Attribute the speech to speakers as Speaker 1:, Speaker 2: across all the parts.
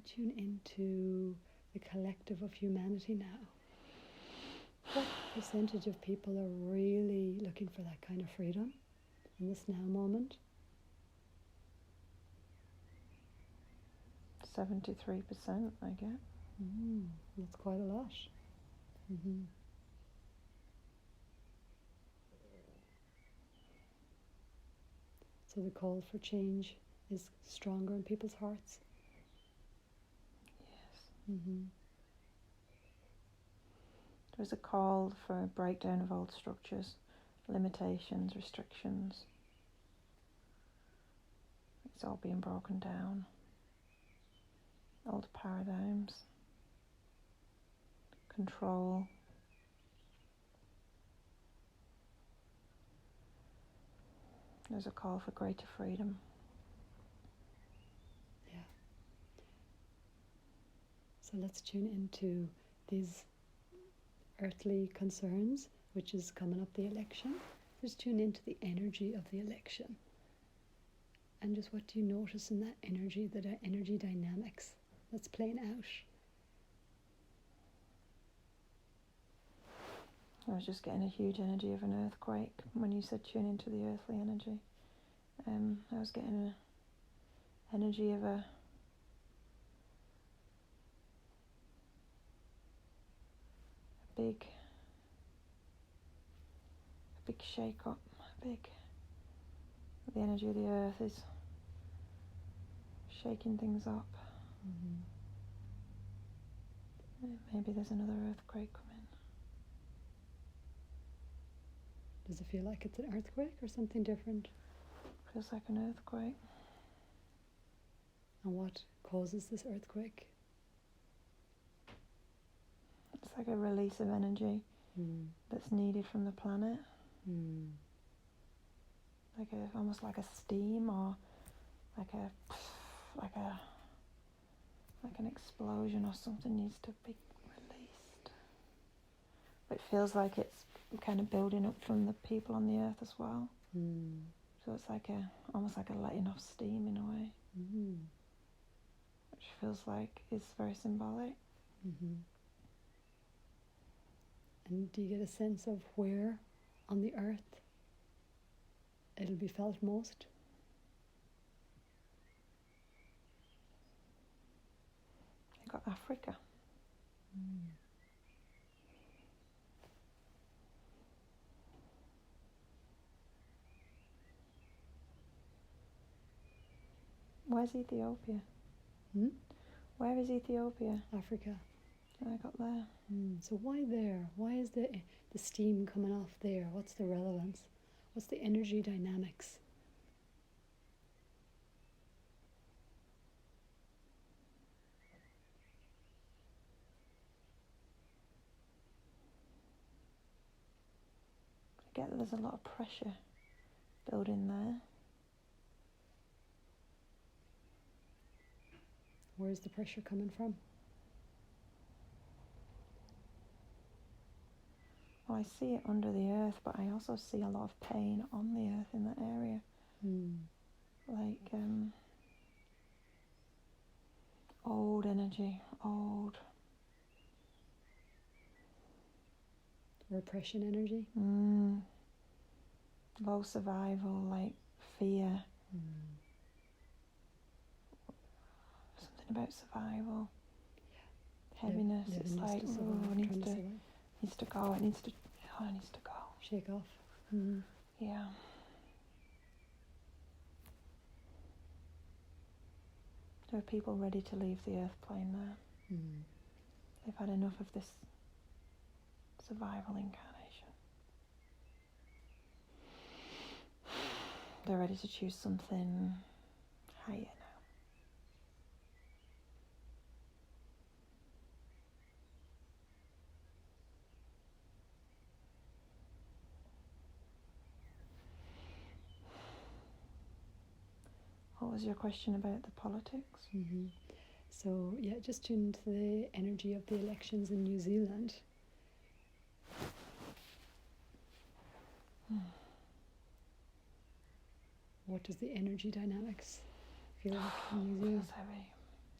Speaker 1: to tune into the collective of humanity now. What percentage of people are really looking for that kind of freedom in this now moment?
Speaker 2: 73%, I get.
Speaker 1: That's quite a lot. Mm-hmm. So the call for change is stronger in people's hearts?
Speaker 2: Yes.
Speaker 1: Mm-hmm.
Speaker 2: There's a call for a breakdown of old structures, limitations, restrictions. It's all being broken down. Old paradigms, control. There's a call for greater freedom.
Speaker 1: Yeah. So let's tune into these earthly concerns, which is coming up the election. Just tune into the energy of the election. And just what do you notice in that energy, the energy dynamics that's playing out?
Speaker 2: I was just getting a huge energy of an earthquake when you said tune into the earthly energy. I was getting an energy of a big shake up, the energy of the earth is shaking things up. Maybe there's another earthquake coming.
Speaker 1: Does it feel like it's an earthquake or something different?
Speaker 2: Feels like an earthquake.
Speaker 1: And what causes this earthquake?
Speaker 2: It's like a release of energy that's needed from the planet. Almost like a steam, or like an explosion, or something needs to be released. But it feels like it's kind of building up from the people on the earth as well. So it's almost like a letting off steam in a way, which feels like is very symbolic.
Speaker 1: And do you get a sense of where on the earth it'll be felt most?
Speaker 2: You got Africa. Where's Ethiopia? Where is Ethiopia?
Speaker 1: Africa.
Speaker 2: I got there.
Speaker 1: So why there? Why is the steam coming off there? What's the relevance? What's the energy dynamics?
Speaker 2: I get that there's a lot of pressure building there.
Speaker 1: Where's the pressure coming from?
Speaker 2: Well, I see it under the earth, but I also see a lot of pain on the earth in that area. Like old energy, old
Speaker 1: Repression energy?
Speaker 2: low survival, like fear. Something about survival. Heaviness. It's like, it needs to go. It needs to go.
Speaker 1: Shake off.
Speaker 2: Yeah. There are people ready to leave the earth plane there. They've had enough of this survival incarnation. They're ready to choose something higher now. What was your question about the politics?
Speaker 1: So, yeah, just tune into the energy of the elections in New Zealand. What does the energy dynamics feel like in New Zealand?
Speaker 2: Feels heavy.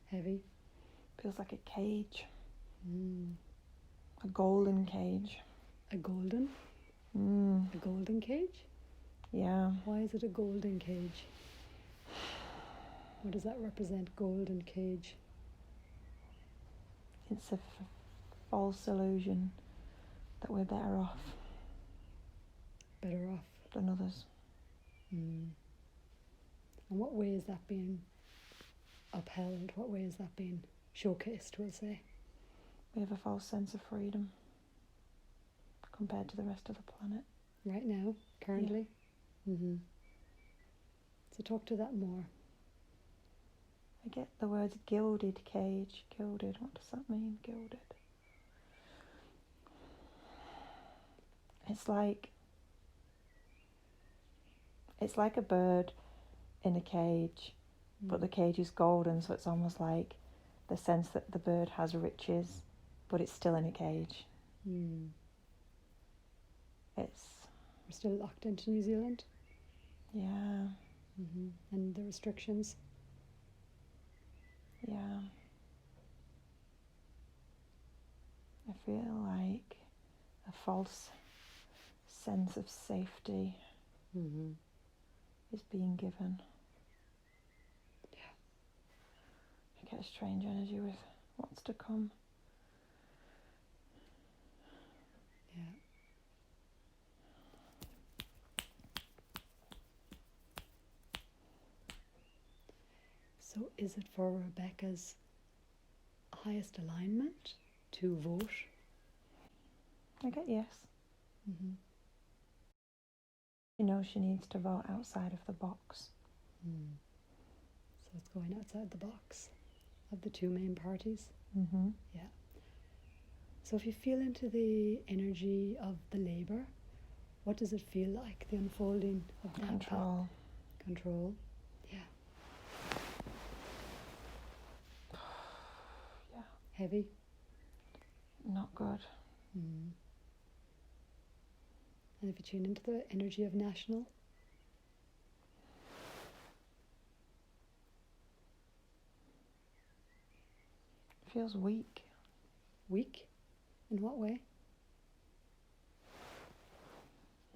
Speaker 1: Heavy?
Speaker 2: Feels like a cage.
Speaker 1: Mm.
Speaker 2: A golden cage.
Speaker 1: A golden?
Speaker 2: Mm.
Speaker 1: A golden cage?
Speaker 2: Yeah.
Speaker 1: Why is it a golden cage? What does that represent, golden cage?
Speaker 2: It's a false illusion that we're better off
Speaker 1: Better off.
Speaker 2: than others.
Speaker 1: Mm. And what way is that being upheld? What way is that being showcased, we'll say?
Speaker 2: We have a false sense of freedom compared to the rest of the planet.
Speaker 1: Right now, currently? Yeah. Mm-hmm. So talk to that more.
Speaker 2: I get the words gilded cage. Gilded, what does that mean, gilded? It's like a bird in a cage, but the cage is golden, so it's almost like the sense that the bird has riches, but it's still in a cage.
Speaker 1: Mm.
Speaker 2: We're
Speaker 1: still locked into New Zealand?
Speaker 2: Yeah.
Speaker 1: Mm-hmm. And the restrictions?
Speaker 2: Yeah. I feel like a false sense of safety is being given.
Speaker 1: Yeah.
Speaker 2: I get a strange energy with what's to come.
Speaker 1: Yeah. So is it for Rebecca's highest alignment to vote?
Speaker 2: I get yes.
Speaker 1: Mm-hmm.
Speaker 2: She knows she needs to vote outside of the box.
Speaker 1: Mm. So it's going outside the box of the two main parties?
Speaker 2: Mm-hmm.
Speaker 1: Yeah. So if you feel into the energy of the Labour, what does it feel like, the unfolding of that?
Speaker 2: Control.
Speaker 1: Control. Yeah.
Speaker 2: Yeah.
Speaker 1: Heavy?
Speaker 2: Not good.
Speaker 1: Mm. And if you tune into the energy of National?
Speaker 2: Feels weak.
Speaker 1: Weak? In what way?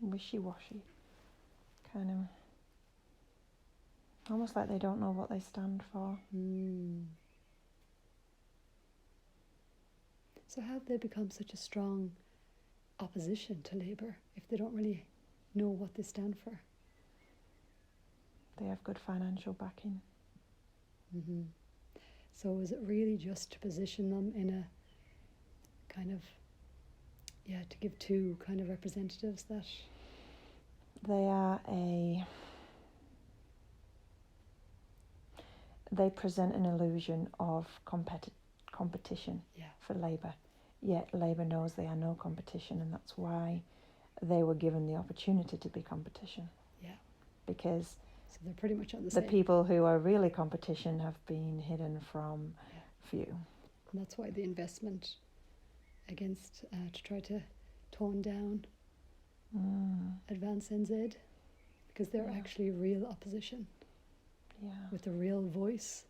Speaker 2: Wishy-washy. Kind of almost like they don't know what they stand for.
Speaker 1: Mm. So how have they become such a strong opposition to Labour if they don't really know what they stand for?
Speaker 2: They have good financial backing.
Speaker 1: Mm-hmm. So is it really just to position them in a kind of, to give two kind of representatives that...
Speaker 2: They present an illusion of competition for Labour. Yet Labour knows they are no competition, and that's why they were given the opportunity to be competition.
Speaker 1: Yeah.
Speaker 2: Because
Speaker 1: so they're pretty much on the
Speaker 2: same.
Speaker 1: same.
Speaker 2: People who are really competition have been hidden from view.
Speaker 1: And that's why the investment against to try to tone down Advance NZ, because they're actually real opposition.
Speaker 2: Yeah.
Speaker 1: With a real voice.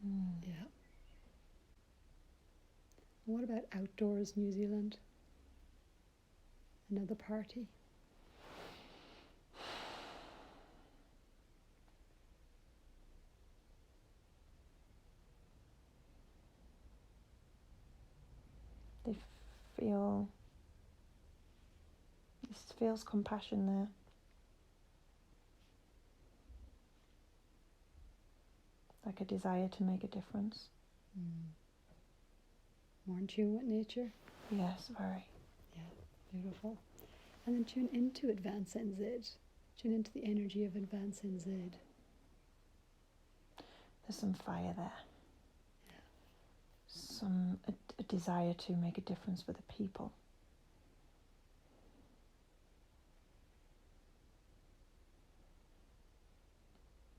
Speaker 1: Yeah. And what about Outdoors New Zealand? Another party?
Speaker 2: They feels compassion there. Like a desire to make a difference.
Speaker 1: More in tune with nature?
Speaker 2: Yes, very.
Speaker 1: Yeah, beautiful. And then tune into Advance NZ. Tune into the energy of Advance NZ.
Speaker 2: There's some fire there.
Speaker 1: Yeah.
Speaker 2: A desire to make a difference for the people.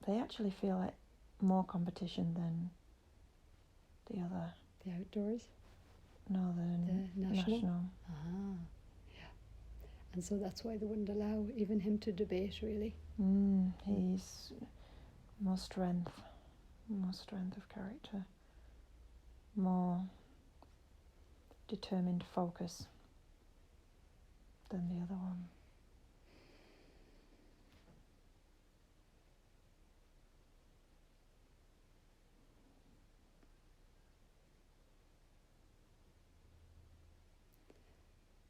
Speaker 2: They actually feel like more competition than the other.
Speaker 1: The Outdoors?
Speaker 2: No, the national.
Speaker 1: Ah, yeah. And so that's why they wouldn't allow even him to debate, really.
Speaker 2: He's more strength of character. more determined focus than the other one.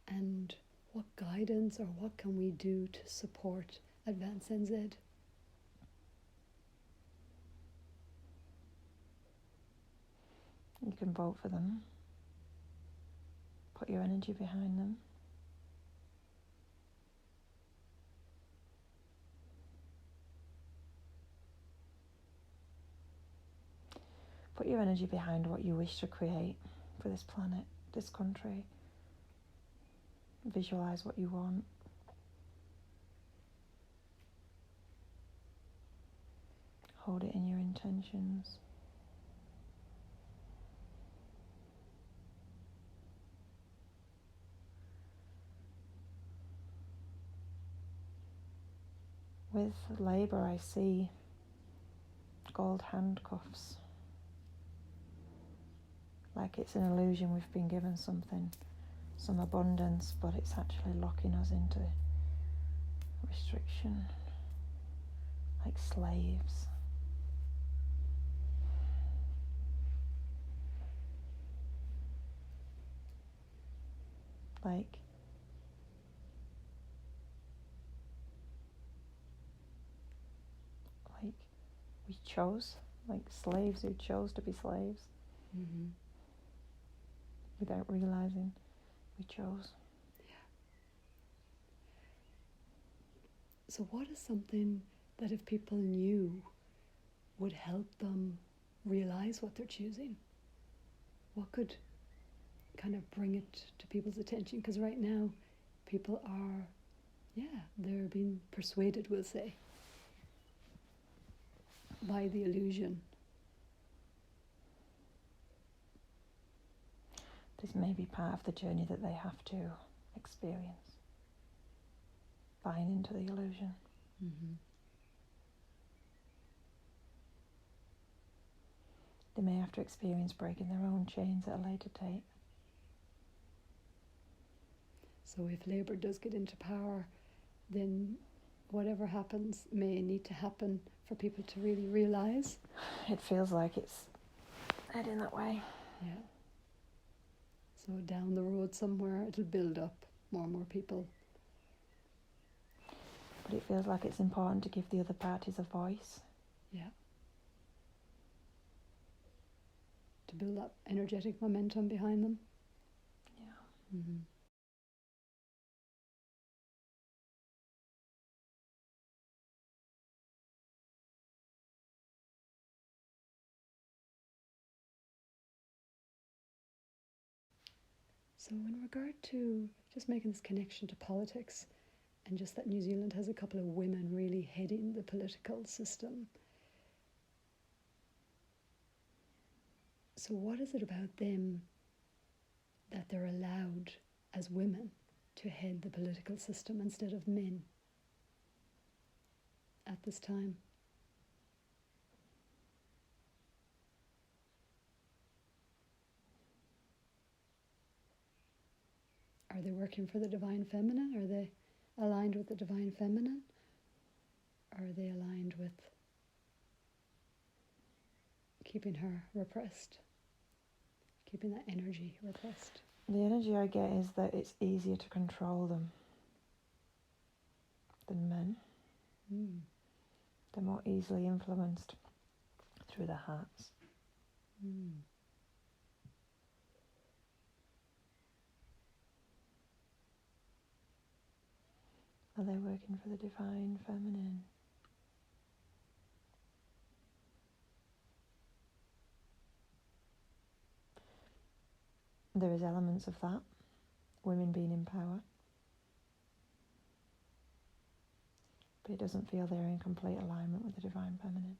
Speaker 1: And what guidance or what can we do to support Advance NZ?
Speaker 2: You can vote for them, put your energy behind them. Put your energy behind what you wish to create for this planet, this country. Visualize what you want. Hold it in your intentions. With Labour, I see gold handcuffs. Like it's an illusion we've been given something, some abundance, but it's actually locking us into restriction, like slaves. Like we chose, like slaves who chose to be slaves.
Speaker 1: Mm-hmm.
Speaker 2: Without realizing we chose.
Speaker 1: Yeah. So what is something that if people knew would help them realize what they're choosing? What could kind of bring it to people's attention? Because right now people are, they're being persuaded, we'll say, by the illusion.
Speaker 2: This may be part of the journey that they have to experience, buying into the illusion.
Speaker 1: Mm-hmm.
Speaker 2: They may have to experience breaking their own chains at a later date.
Speaker 1: So if Labour does get into power, then whatever happens may need to happen for people to really realise.
Speaker 2: It feels like it's heading that way.
Speaker 1: Yeah. So down the road somewhere it'll build up more and more people.
Speaker 2: But it feels like it's important to give the other parties a voice.
Speaker 1: Yeah. To build up energetic momentum behind them.
Speaker 2: Yeah.
Speaker 1: Mm-hmm. So in regard to just making this connection to politics, and just that New Zealand has a couple of women really heading the political system. So what is it about them that they're allowed as women to head the political system instead of men at this time? Are they working for the divine feminine? Are they aligned with the divine feminine? Or are they aligned with keeping her repressed? Keeping that energy repressed?
Speaker 2: The energy I get is that it's easier to control them than men.
Speaker 1: Mm.
Speaker 2: They're more easily influenced through their hearts.
Speaker 1: Mm.
Speaker 2: Are they working for the divine feminine? There is elements of that, women being in power. But it doesn't feel they're in complete alignment with the divine feminine.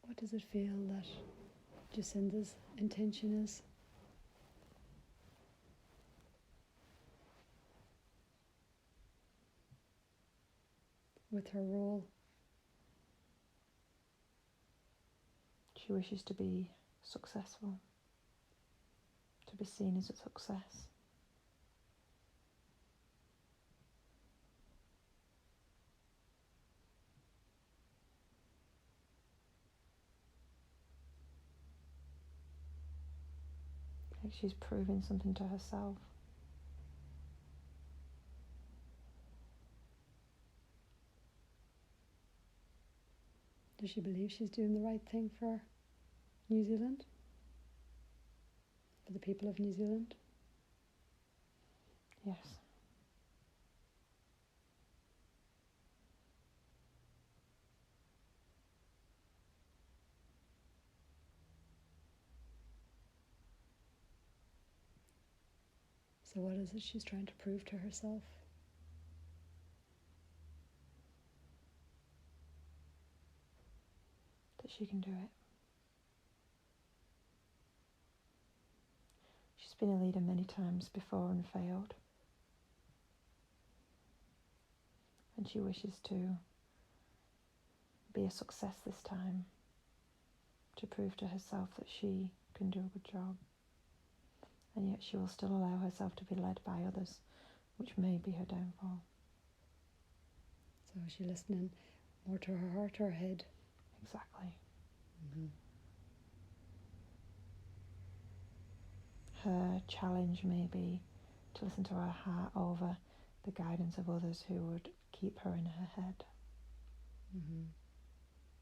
Speaker 1: What does it feel that Jacinda's intention is with her role.
Speaker 2: She wishes to be successful, to be seen as a success. Like she's proving something to herself.
Speaker 1: Does she believe she's doing the right thing for New Zealand? For the people of New Zealand?
Speaker 2: Yes.
Speaker 1: So what is it she's trying to prove to herself?
Speaker 2: That she can do it. She's been a leader many times before and failed. And she wishes to be a success this time, to prove to herself that she can do a good job. And yet she will still allow herself to be led by others, which may be her downfall.
Speaker 1: So is she listening more to her heart or her head?
Speaker 2: Exactly.
Speaker 1: Mm-hmm.
Speaker 2: Her challenge may be to listen to her heart over the guidance of others who would keep her in her head.
Speaker 1: Mm-hmm.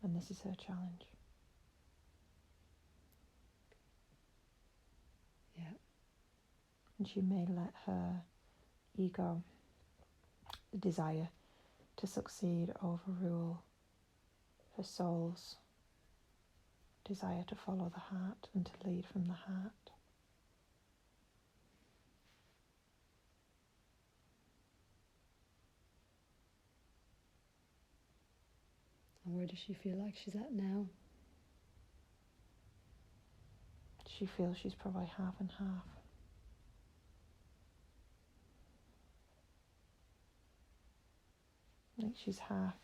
Speaker 2: And this is her challenge.
Speaker 1: Yeah.
Speaker 2: And she may let her ego, desire to succeed, overrule her soul's desire to follow the heart and to lead from the heart.
Speaker 1: And where does she feel like she's at now?
Speaker 2: She feels she's probably half and half. Like she's half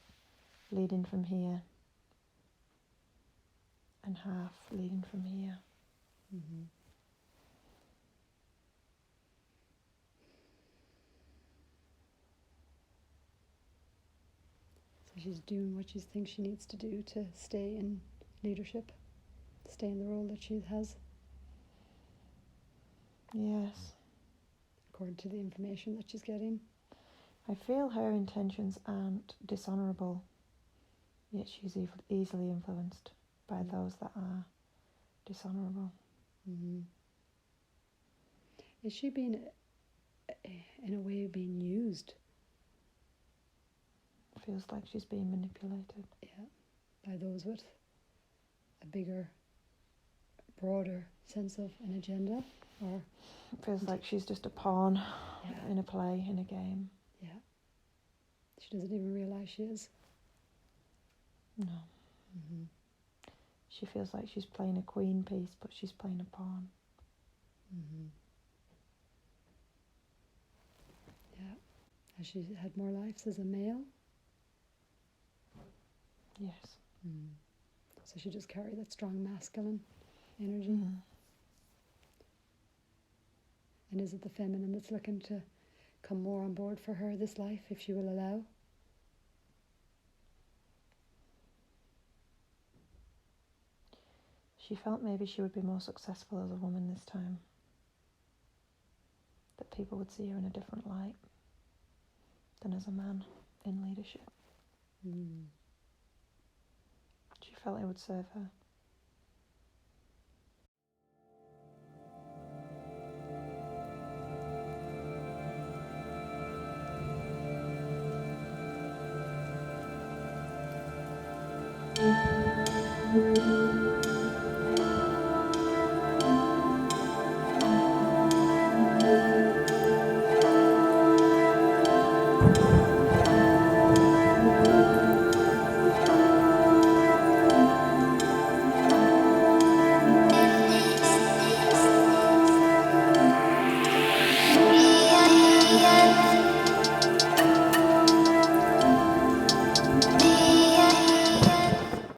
Speaker 2: leading from here and half leading from here.
Speaker 1: Mm-hmm. So she's doing what she thinks she needs to do to stay in leadership, stay in the role that she has,
Speaker 2: Yes.
Speaker 1: according to the information that she's getting.
Speaker 2: I feel her intentions aren't dishonourable, yet she's easily influenced by those that are dishonourable.
Speaker 1: Mm-hmm. Is she being, in a way, being used?
Speaker 2: Feels like she's being manipulated.
Speaker 1: Yeah, by those with a bigger, broader sense of an agenda, or
Speaker 2: It feels like she's just a pawn
Speaker 1: yeah,
Speaker 2: in a play, in a game.
Speaker 1: yeah. She doesn't even realise she is.
Speaker 2: No.
Speaker 1: Mm-hmm.
Speaker 2: She feels like she's playing a queen piece, but she's playing a pawn.
Speaker 1: Mm-hmm. Yeah. Has she had more lives as a male?
Speaker 2: Yes.
Speaker 1: Mm. So she does carry that strong masculine energy.
Speaker 2: Mm.
Speaker 1: And is it the feminine that's looking to come more on board for her this life, if she will allow?
Speaker 2: She felt maybe she would be more successful as a woman this time. That people would see her in a different light than as a man in leadership.
Speaker 1: Mm.
Speaker 2: She felt it would serve her.